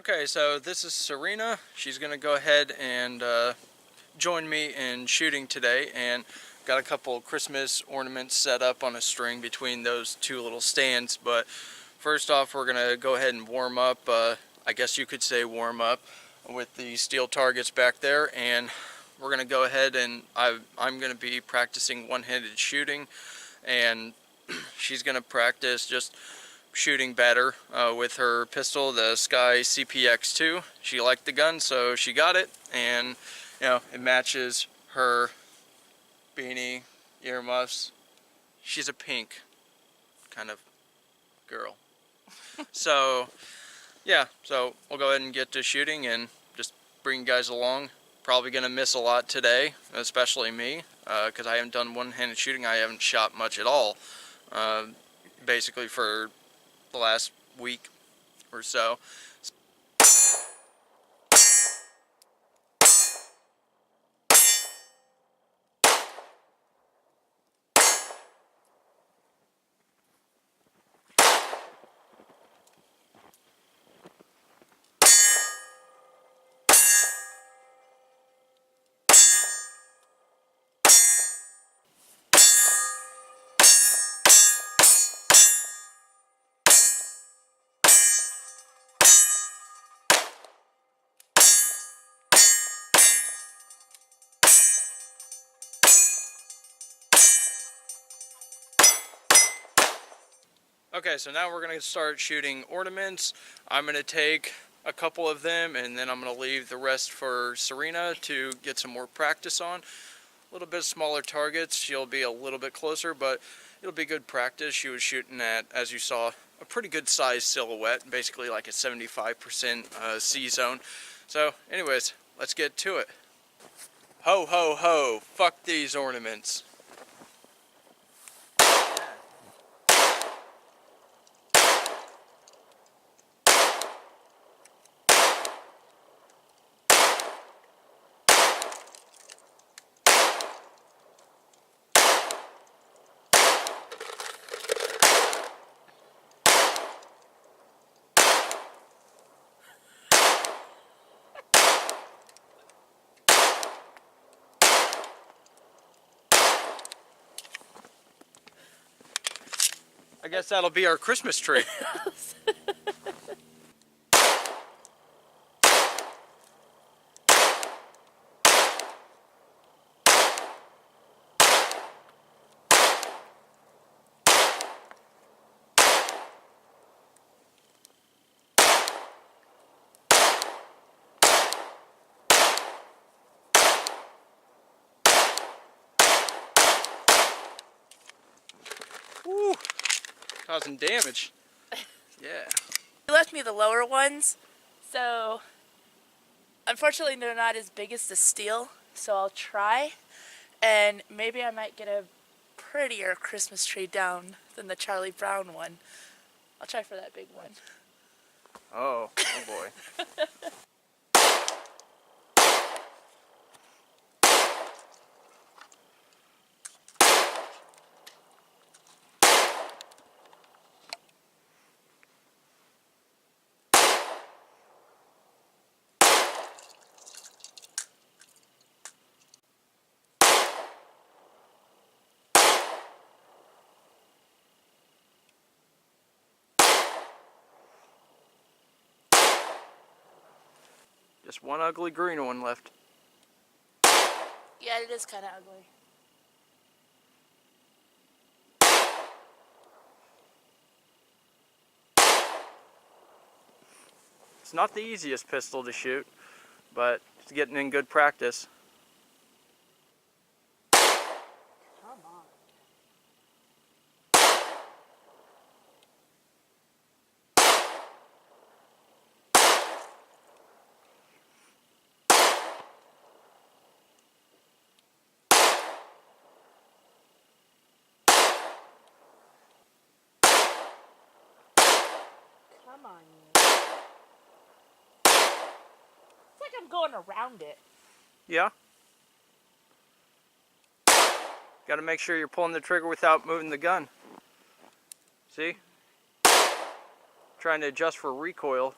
Okay, so this is Serena. She's going to go ahead and join me in shooting today, and got a couple Christmas ornaments set up on a string between those two little stands. But first off, we're going to go ahead and warm up, I guess you could say warm up, with the steel targets back there, and we're going to go ahead and I'm going to be practicing one-handed shooting, and she's going to practice just shooting better with her pistol, the Sky CPX2. She liked the gun, so she got it, and it matches her beanie, earmuffs. She's a pink kind of girl. So yeah, so we'll go ahead and get to shooting and just bring you guys along. Probably gonna miss a lot today, especially me, because I haven't done one-handed shooting. I haven't shot much at all, basically for the last week or so. Okay, so now we're going to start shooting ornaments. I'm going to take a couple of them, and then I'm going to leave the rest for Serena to get some more practice on. A little bit smaller targets, she'll be a little bit closer, but it'll be good practice. She was shooting at, as you saw, a pretty good size silhouette, basically like a 75% C-zone. So anyways, let's get to it. Ho ho ho, fuck these ornaments. I guess that'll be our Christmas tree. Woo! Causing damage. Yeah. You left me the lower ones, so unfortunately they're not as big as the steel, so I'll try, and maybe I might get a prettier Christmas tree down than the Charlie Brown one. I'll try for that big one. Oh boy. Just one ugly green one left. Yeah, it is kind of ugly. It's not the easiest pistol to shoot, but it's getting in good practice. Come on. Come on, you. It's like I'm going around it. Yeah. Got to make sure you're pulling the trigger without moving the gun. See? Trying to adjust for recoil.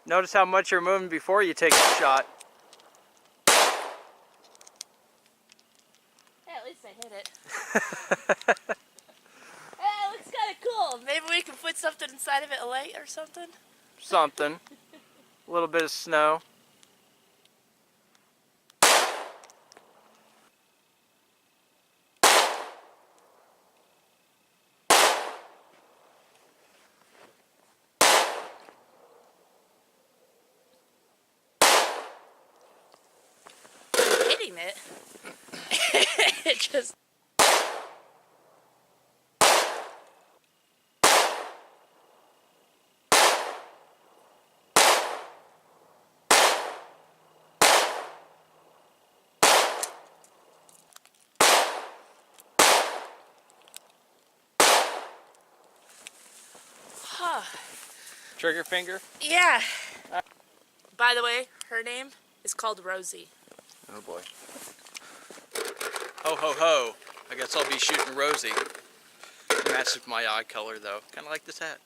Notice how much you're moving before you take a shot. Hey, at least I hit it. Hey, it looks kind of cool. Maybe we can put something inside of it, a light or something. Something. A little bit of snow. Hitting it. It just. Huh. Trigger finger? Yeah. By the way, her name is called Rosie. Oh boy. Ho ho ho. I guess I'll be shooting Rosie. Matches my eye color though. Kind of like this hat.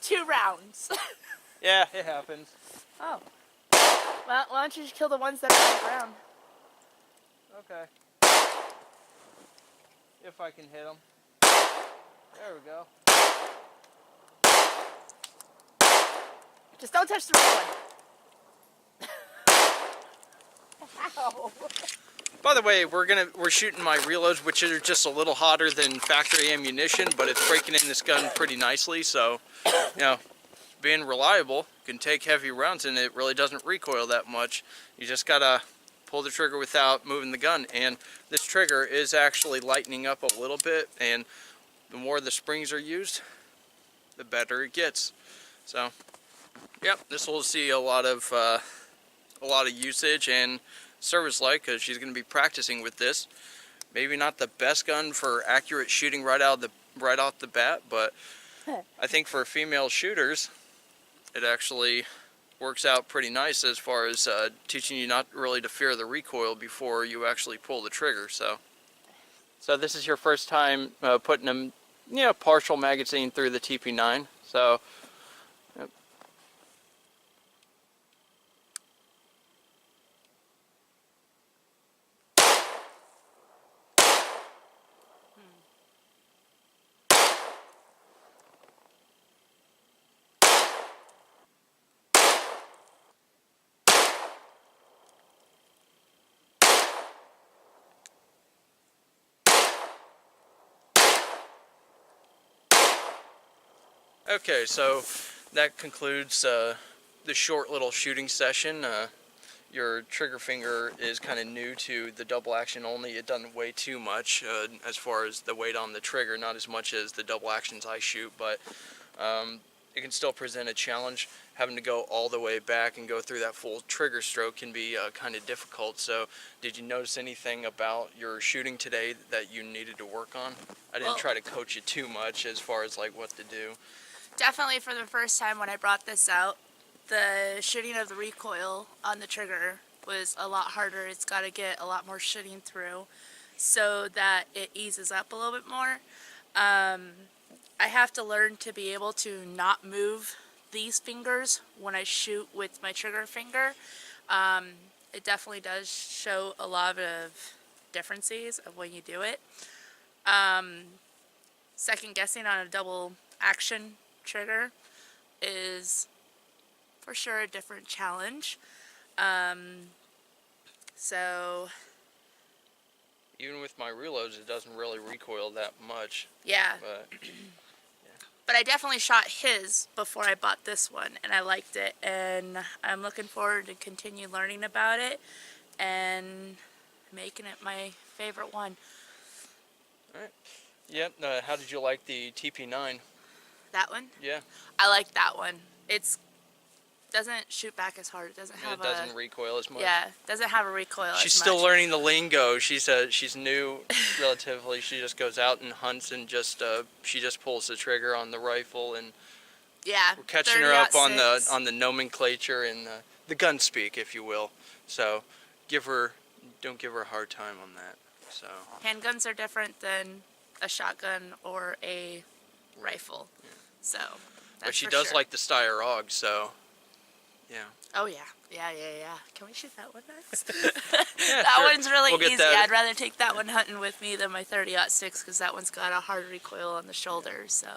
Two rounds. Yeah, it happens. Oh. Well, why don't you just kill the ones that are on the ground? Okay. If I can hit them. There we go. Just don't touch the red one. Ow. By the way, we're shooting my reloads, which are just a little hotter than factory ammunition, but it's breaking in this gun pretty nicely. So, you know, being reliable, can take heavy rounds, and it really doesn't recoil that much. You just gotta pull the trigger without moving the gun, and this trigger is actually lightening up a little bit, and the more the springs are used, the better it gets. So, yep, this will see a lot of usage and service life, because she's going to be practicing with this. Maybe not the best gun for accurate shooting right off the bat, but I think for female shooters, it actually works out pretty nice as far as teaching you not really to fear the recoil before you actually pull the trigger. So this is your first time putting a partial magazine through the TP9. So. Yep. Okay, so that concludes the short little shooting session. Your trigger finger is kind of new to the double action only. It doesn't weigh too much as far as the weight on the trigger, not as much as the double actions I shoot, but it can still present a challenge. Having to go all the way back and go through that full trigger stroke can be kind of difficult. So did you notice anything about your shooting today that you needed to work on? I didn't try to coach you too much as far as like what to do. Definitely for the first time when I brought this out, the shooting of the recoil on the trigger was a lot harder. It's got to get a lot more shooting through so that it eases up a little bit more. I have to learn to be able to not move these fingers when I shoot with my trigger finger. It definitely does show a lot of differences of when you do it. Second guessing on a double action trigger is for sure a different challenge. So even with my reloads, it doesn't really recoil that much. Yeah. But I definitely shot his before I bought this one, and I liked it, and I'm looking forward to continue learning about it and making it my favorite one. All right. Yep. How did you like the TP9? That one? Yeah. I like that one. It's doesn't shoot back as hard. It doesn't have doesn't recoil as much. Yeah, doesn't have a recoil She's as much. still learning the lingo. She's new relatively. She just goes out and hunts and she just pulls the trigger on the rifle, and yeah, we're catching her up on the nomenclature and the gun speak, if you will. So don't give her a hard time on that. So. Handguns are different than a shotgun or a rifle. Yeah. So. But she for does sure. like the Steyr AUG, so. Yeah. Oh yeah. Yeah. Can we shoot that one next? Yeah, That sure. one's really We'll get easy. that. I'd rather take that one hunting with me than my 30-06 because that one's got a hard recoil on the shoulder. So.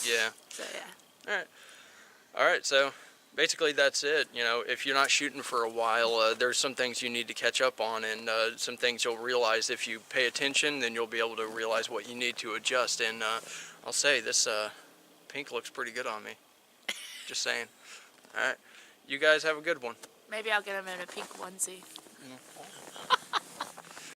Yeah. So yeah. All right. All right. So basically that's it. You know, if you're not shooting for a while, there's some things you need to catch up on, and some things you'll realize if you pay attention. Then you'll be able to realize what you need to adjust. And I'll say this pink looks pretty good on me. Just saying. All right. You guys have a good one. Maybe I'll get him in a pink onesie.